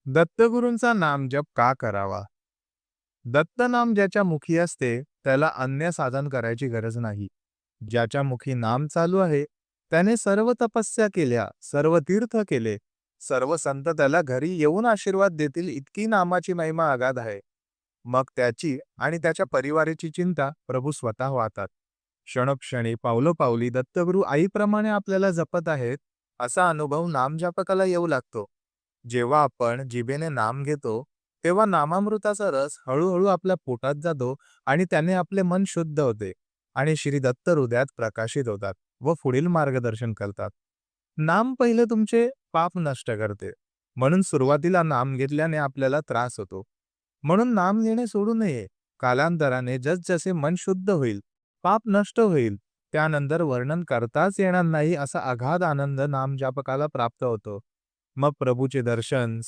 दत्तगुरूंचा नामजप का करावा? दत्त नाम ज्याच्या मुखी असते, त्याला अन्य साधन करायची गरज नाही. ज्याच्या मुखी नाम चालू आहे, त्याने सर्व तपस्या केल्या, सर्व तीर्थ केले, सर्व संत त्याला घरी येऊन आशीर्वाद देतील इतकी नामाची महिमा अगाध आहे. मग त्याची आणि त्याच्या परिवाराची चिंता प्रभू स्वतः वाहतात. क्षणोक्षणी पावलोपावली दत्तगुरू आईप्रमाणे आपल्याला जपत आहेत, असा अनुभव नामजापकाला येऊ लागतो. जेव्हा आपण जिभेने नाम घेतो, तेव्हा नामामृताचा रस हळूहळू आपल्या पोटात जातो आणि त्याने आपले मन शुद्ध होते आणि श्री दत्त हृदयात प्रकाशित होतात व पुढील मार्गदर्शन करतात. नाम पहिले तुमचे पाप नष्ट करते. म्हणून सुरुवातीला नाम घेतल्याने आपल्याला त्रास होतो. म्हणून नाम घेणे सोडू नये. कालांतराने जसजसे मन शुद्ध होईल, पाप नष्ट होईल, त्यानंतर वर्णन करताच येणार नाही असा अगाध आनंद नामजापकाला प्राप्त होतो. मग प्रभूचे दर्शन,